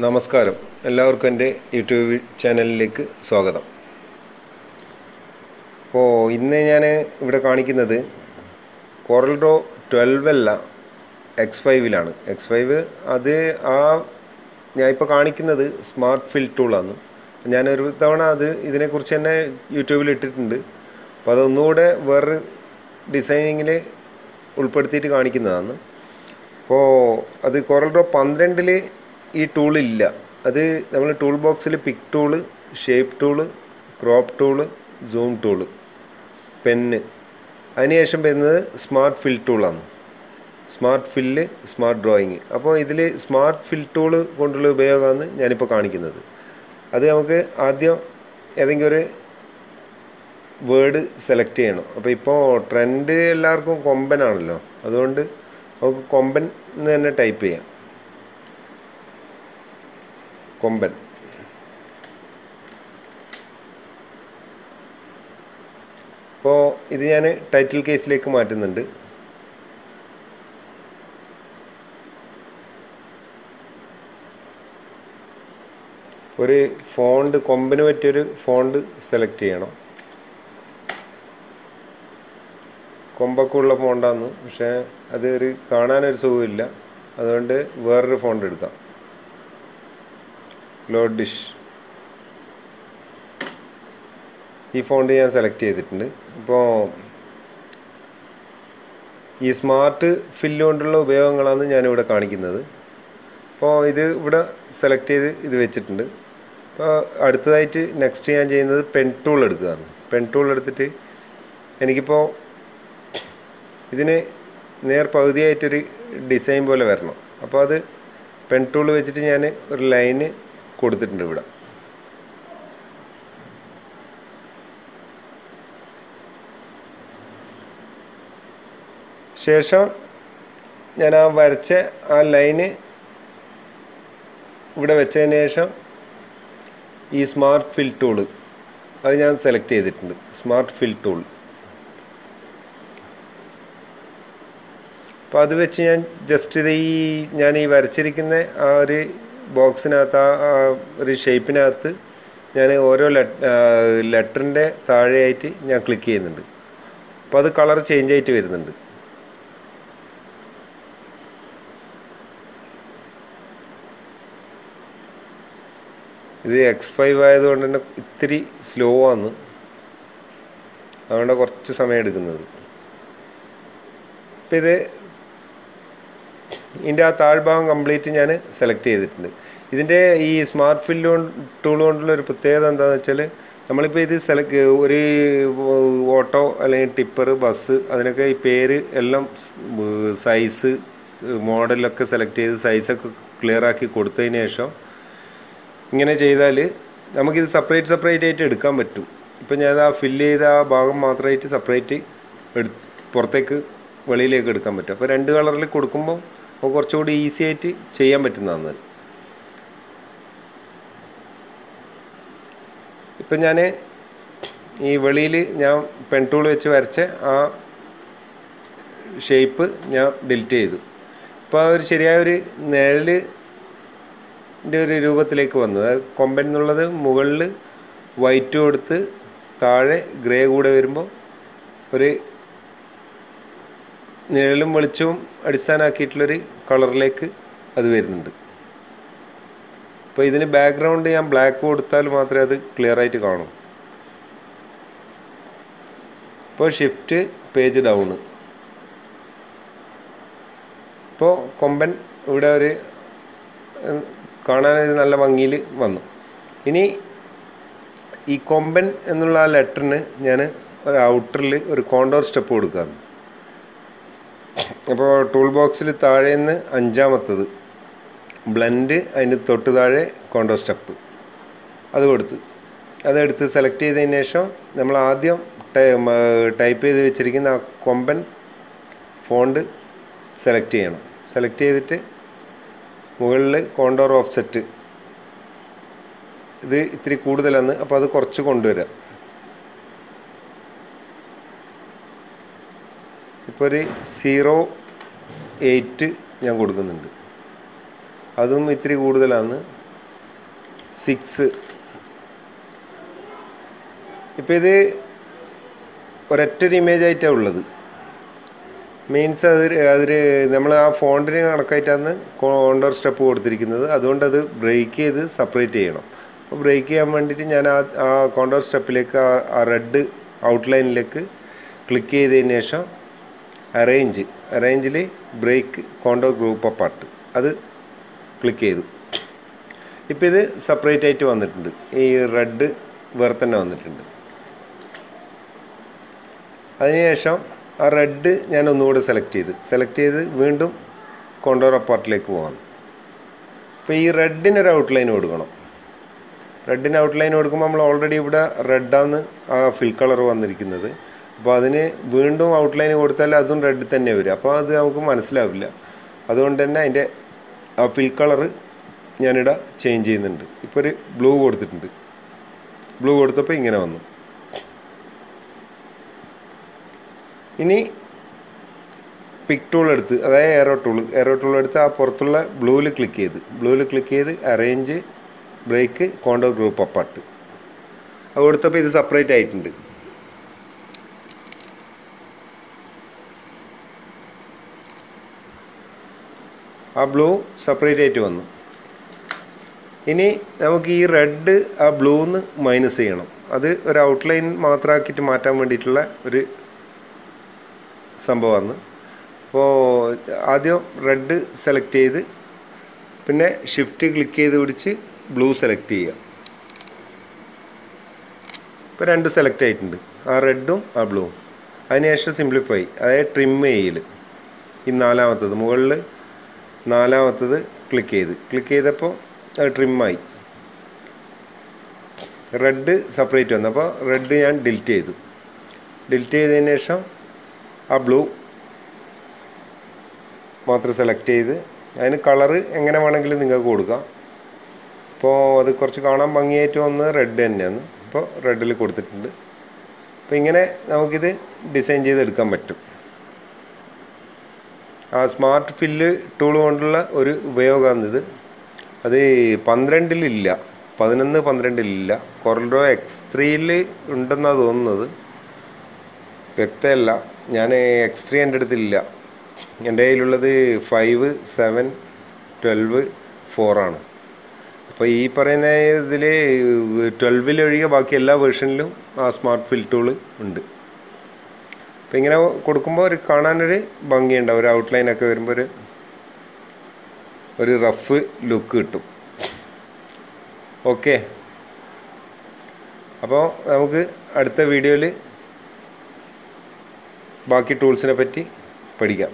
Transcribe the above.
നമസ്കാരം എല്ലാവർക്കും എൻ്റെ യൂട്യൂബ് ചാനലിലേക്ക് സ്വാഗതം. അപ്പോൾ ഇന്ന് ഞാൻ ഇവിടെ കാണിക്കുന്നത് coreldraw 12 അല്ല X5 X5 അത് ഞാനിപ്പോൾ കാണിക്കുന്നത് സ്മാർട്ട് ഫിൽ ടൂളാണ്. ഞാനൊരു തവണ ഇതിനെക്കുറിച്ച് തന്നെ യൂട്യൂബിൽ ഇട്ടിട്ടുണ്ട്. അപ്പോൾ അതൊന്നുകൂടെ വേറൊരു ഡിസൈനിങ്ങിൽ ഉൾപ്പെടുത്തിയിട്ട് കാണിക്കുന്നതാണ്. അപ്പോൾ അത് coreldraw 12 ഈ ടൂളില്ല. അത് നമ്മൾ ടൂൾ ബോക്സിൽ pick tool, shape tool, crop tool, zoom tool, pen, അതിനുശേഷം വരുന്നത് സ്മാർട്ട് ഫിൽ ടൂളാണ്. Smart fill, smart drawing. അപ്പോൾ ഇതിൽ സ്മാർട്ട് ഫിൽ ടൂള് കൊണ്ടുള്ള ഉപയോഗമാണ് ഞാനിപ്പോൾ കാണിക്കുന്നത്. അത് നമുക്ക് ആദ്യം ഏതെങ്കിലും ഒരു വേർഡ് സെലക്ട് ചെയ്യണം. അപ്പോൾ ഇപ്പോൾ ട്രെൻഡ് എല്ലാവർക്കും കൊമ്പനാണല്ലോ, അതുകൊണ്ട് നമുക്ക് കൊമ്പൻ എന്ന് തന്നെ ടൈപ്പ് ചെയ്യാം. കൊമ്പൻ. അപ്പോൾ ഇത് ഞാൻ ടൈറ്റിൽ കേസിലേക്ക് മാറ്റുന്നുണ്ട്. ഒരു ഫോണ്ട്, കൊമ്പന് പറ്റിയൊരു ഫോണ്ട് സെലക്ട് ചെയ്യണം. കൊമ്പൊക്കെ ഉള്ള ഫോണ്ടാണ്, പക്ഷേ അത് കാണാനൊരു സുഖമില്ല. അതുകൊണ്ട് വേറൊരു ഫോണ്ട് എടുക്കാം. ലോഡ് ഡിഷ്, ഈ ഫോണ്ട് ഞാൻ സെലക്ട് ചെയ്തിട്ടുണ്ട്. അപ്പോൾ ഈ സ്മാർട്ട് ഫില്ല് കൊണ്ടുള്ള ഉപയോഗങ്ങളാണ് ഞാനിവിടെ കാണിക്കുന്നത്. അപ്പോൾ ഇത് ഇവിടെ സെലക്ട് ചെയ്ത് ഇത് വെച്ചിട്ടുണ്ട്. അപ്പോൾ അടുത്തതായിട്ട് നെക്സ്റ്റ് ഞാൻ ചെയ്യുന്നത് പെൻ ടൂൾ എടുക്കുകയാണ്. പെൻ ടൂൾ എടുത്തിട്ട് എനിക്കിപ്പോൾ ഇതിന് നേർ പകുതിയായിട്ടൊരു ഡിസൈൻ പോലെ വരണം. അപ്പോൾ അത് പെൻ ടൂൾ വെച്ചിട്ട് ഞാൻ ഒരു ലൈന് കൊടുത്തിട്ടുണ്ട് ഇവിടെ. ശേഷം ഞാൻ വരച്ച ലൈന് ഇവിടെ വെച്ചതിന് ശേഷം ഈ സ്മാർട്ട് ഫിൽ ടൂള് അത് ഞാൻ സെലക്ട് ചെയ്തിട്ടുണ്ട്. Smart fill tool. അപ്പോൾ അത് വെച്ച് ഞാൻ ജസ്റ്റ് ഞാൻ ഈ വരച്ചിരിക്കുന്ന ഒരു ബോക്സിനകത്ത്, ഒരു ഷേപ്പിനകത്ത് ഞാൻ ഓരോ ലെറ്ററിൻ്റെ താഴെയായിട്ട് ഞാൻ ക്ലിക്ക് ചെയ്യുന്നുണ്ട്. അപ്പോൾ അത് കളർ ചേഞ്ച് ആയിട്ട് വരുന്നുണ്ട്. ഇത് X5 ആയതുകൊണ്ട് തന്നെ ഇത്തിരി സ്ലോ ആണ്, അതുകൊണ്ട് കുറച്ച് സമയം എടുക്കുന്നത്. അപ്പോൾ ഇതിൻ്റെ താഴ്ഭാഗം കംപ്ലീറ്റ് ഞാൻ സെലക്ട് ചെയ്തിട്ടുണ്ട്. ഇതിൻ്റെ ഈ സ്മാർട്ട് ഫിൽ ടൂൾ കൊണ്ടുള്ള ഒരു പ്രത്യേകത എന്താണെന്ന് വെച്ചാൽ, നമ്മളിപ്പോൾ ഇത് ഒരു ഓട്ടോ അല്ലെങ്കിൽ ടിപ്പർ, ബസ്, അതിനൊക്കെ ഈ പേര് എല്ലാം സൈസ്, മോഡലൊക്കെ സെലക്ട് ചെയ്ത് സൈസൊക്കെ ക്ലിയർ ആക്കി കൊടുത്തതിന് ശേഷം ഇങ്ങനെ ചെയ്താൽ നമുക്കിത് സെപ്പറേറ്റ് ആയിട്ട് എടുക്കാൻ പറ്റും. ഇപ്പം ഞാൻ ഫില്ല് ചെയ്ത ഭാഗം മാത്രമായിട്ട് സെപ്പറേറ്റ് പുറത്തേക്ക് വെളിയിലേക്ക് എടുക്കാൻ പറ്റും. അപ്പോൾ രണ്ട് കളറിൽ കൊടുക്കുമ്പോൾ കുറച്ചുകൂടി ഈസി ആയിട്ട് ചെയ്യാൻ പറ്റുന്നതാണ്. ഇപ്പം ഞാൻ ഈ വെളിയിൽ ഞാൻ പെൻ ടൂൾ വെച്ച് വരച്ച ഷേപ്പ് ഞാൻ ഡിലീറ്റ് ചെയ്തു. ഇപ്പോൾ ഒരു ശരിയായൊരു നിഴലിൻ്റെ ഒരു രൂപത്തിലേക്ക് വന്നു. കൊമ്പൻ എന്നുള്ളത് മുകളിൽ വൈറ്റ് കൊടുത്ത് താഴെ ഗ്രേ കൂടെ വരുമ്പോൾ ഒരു നിഴലും വെളിച്ചവും അടിസ്ഥാനമാക്കിയിട്ടുള്ളൊരു കളറിലേക്ക് അത് വരുന്നുണ്ട്. അപ്പോൾ ഇതിന് ബാക്ക്ഗ്രൗണ്ട് ഞാൻ ബ്ലാക്ക് കൊടുത്താൽ മാത്രമേ അത് ക്ലിയർ ആയിട്ട് കാണൂ. ഇപ്പോൾ ഷിഫ്റ്റ് പേജ് ഡൗൺ. ഇപ്പോൾ കൊമ്പൻ ഇവിടെ കാണാൻ നല്ല ഭംഗിയിൽ വന്നു. ഇനി ഈ കൊമ്പൻ എന്നുള്ള ലെറ്ററിന് ഞാൻ ഒരു ഔട്ടറിൽ ഒരു കോണ്ടോർ സ്റ്റെപ്പ് കൊടുക്കുകയാണ്. അപ്പോൾ ടൂൾ ബോക്സിൽ താഴേന്ന് അഞ്ചാമത്തത് ബ്ലെൻഡ്, അതിന് തൊട്ട് താഴെ കോണ്ടോർ സ്റ്റെപ്പ് അത് അതെടുത്ത് സെലക്ട് ചെയ്തതിന് ശേഷം നമ്മൾ ആദ്യം ടൈപ്പ് ചെയ്ത് വെച്ചിരിക്കുന്ന കൊമ്പൻ ഫോണ്ട് സെലക്ട് ചെയ്യണം. സെലക്ട് ചെയ്തിട്ട് മുകളിൽ കോണ്ടോർ ഓഫ്സെറ്റ്, ഇത് ഇത്തിരി കൂടുതലാണ്, അപ്പോൾ അത് കുറച്ച് കൊണ്ടുവരാം. ഇപ്പോൾ ഒരു 0.8 ഞാൻ കൊടുക്കുന്നുണ്ട്. അതും ഇത്തിരി കൂടുതലാണ്, 6. ഇപ്പോൾ ഇത് ഒരൊറ്റൊരു ഇമേജ് ആയിട്ടാണ് ഉള്ളത്. മീൻസ് അതിൽ നമ്മൾ ആ ഫോണ്ടിന് കണക്കായിട്ടാണ് കോണ്ടർ സ്റ്റെപ്പ് കൊടുത്തിരിക്കുന്നത്. അതുകൊണ്ട് അത് ബ്രേക്ക് ചെയ്ത് സെപ്പറേറ്റ് ചെയ്യണം. അപ്പോൾ ബ്രേക്ക് ചെയ്യാൻ വേണ്ടിയിട്ട് ഞാൻ ആ കോണ്ടർ സ്റ്റെപ്പിലേക്ക് ആ റെഡ് ഔട്ട്ലൈനിലേക്ക് ക്ലിക്ക് ചെയ്തതിന് ശേഷം അറേഞ്ചിൽ ബ്രേക്ക് കോണ്ടർ ഗ്രൂപ്പ് അപ്പാർട്ട് അത് ക്ലിക്ക് ചെയ്തു. ഇപ്പോൾ ഇത് സെപ്പറേറ്റ് ആയിട്ട് വന്നിട്ടുണ്ട്. ഈ റെഡ് വേറെ തന്നെ വന്നിട്ടുണ്ട്. അതിനുശേഷം ആ റെഡ് ഞാൻ ഒന്നുകൂടെ സെലക്ട് ചെയ്ത് വീണ്ടും കോണ്ടോർ അപ്പാർട്ടിലേക്ക് പോകാം. അപ്പോൾ ഈ റെഡിനൊരു ഔട്ട്ലൈൻ കൊടുക്കണം. റെഡിന് ഔട്ട്ലൈൻ കൊടുക്കുമ്പോൾ നമ്മൾ ഓൾറെഡി ഇവിടെ റെഡാണ് ആ ഫിൽ കളർ വന്നിരിക്കുന്നത്. അപ്പോൾ അതിന് വീണ്ടും ഔട്ട്ലൈൻ കൊടുത്താൽ അതും റെഡ് തന്നെ വരും. അപ്പോൾ അത് നമുക്ക് മനസ്സിലാവില്ല. അതുകൊണ്ട് തന്നെ അതിൻ്റെ ആ ഫിൽ കളറ് ഞാനിവിടെ ചേഞ്ച് ചെയ്യുന്നുണ്ട്. ഇപ്പോൾ ഒരു ബ്ലൂ കൊടുത്തിട്ടുണ്ട്. ബ്ലൂ കൊടുത്തപ്പോൾ ഇങ്ങനെ വന്നു. ഇനി പിക്ക് ടൂൾ എടുത്ത്, അതായത് എയറോ ടൂൾ എടുത്ത് ആ പുറത്തുള്ള ബ്ലൂവിൽ ക്ലിക്ക് ചെയ്ത് arrange break contour group apart അത് കൊടുത്തപ്പോൾ ഇത് സെപ്പറേറ്റ് ആയിട്ടുണ്ട്. ആ ബ്ലൂ സെപ്പറേറ്റ് ആയിട്ട് വന്നു. ഇനി നമുക്ക് ഈ റെഡ് ആ ബ്ലൂന്ന് മൈനസ് ചെയ്യണം. അത് ഒരു ഔട്ട്ലൈൻ മാത്രമാക്കിയിട്ട് മാറ്റാൻ വേണ്ടിയിട്ടുള്ള ഒരു സംഭവമാണ്. അപ്പോൾ ആദ്യം റെഡ് സെലക്ട് ചെയ്ത് പിന്നെ ഷിഫ്റ്റ് ക്ലിക്ക് ചെയ്ത് പിടിച്ച് ബ്ലൂ സെലക്ട് ചെയ്യുക. ഇപ്പോൾ രണ്ടും സെലക്ട് ആയിട്ടുണ്ട്, ആ റെഡും ആ ബ്ലൂവും. അതിനുശേഷം സിംപ്ലിഫൈ, അതായത് ട്രിം ചെയ്യൽ. ഈ നാലാമത്തത് മുകളിൽ നാലാമത്തത് ക്ലിക്ക് ചെയ്തപ്പോൾ അത് ട്രിമ്മായി. റെഡ് സെപ്പറേറ്റ് വന്നു. അപ്പോൾ റെഡ് ഞാൻ ഡിലീറ്റ് ചെയ്തതിന് ശേഷം ആ ബ്ലൂ മാത്രം സെലക്ട് ചെയ്ത് അതിന് കളറ് എങ്ങനെ വേണമെങ്കിലും നിങ്ങൾക്ക് കൊടുക്കാം. അപ്പോൾ അത് കുറച്ച് കാണാൻ ഭംഗിയായിട്ട് വന്നത് റെഡ് തന്നെയാണ്. അപ്പോൾ റെഡിൽ കൊടുത്തിട്ടുണ്ട്. അപ്പോൾ ഇങ്ങനെ നമുക്കിത് ഡിസൈൻ ചെയ്തെടുക്കാൻ പറ്റും. ആ സ്മാർട്ട് ഫില്ല് ടൂൾ കൊണ്ടുള്ള ഒരു ഉപയോഗമാണിത്. അത് 12-ലില്ല, 11-12-ലില്ല. coreldraw X3 ഉണ്ടെന്നാണ് തോന്നുന്നത്, വ്യക്തമല്ല. ഞാൻ X3 എൻ്റെ അടുത്തില്ല. എൻ്റെ കയ്യിലുള്ളത് 5, 7, 12, 4 ആണ്. അപ്പോൾ ഈ പറയുന്ന ഇതിൽ 12-ലൊഴികെ ബാക്കി എല്ലാ വേർഷനിലും ആ സ്മാർട്ട് ഫിൽ ടൂള് ഉണ്ട്. അപ്പോൾ ഇങ്ങനെ കൊടുക്കുമ്പോൾ ഒരു കാണാനൊരു ഭംഗിയുണ്ടാവും. ഒരു ഔട്ട്ലൈനൊക്കെ വരുമ്പോൾ ഒരു റഫ് ലുക്ക് കിട്ടും. ഓക്കെ, അപ്പോൾ നമുക്ക് അടുത്ത വീഡിയോയിൽ ബാക്കി ടൂൾസിനെ പറ്റി പഠിക്കാം.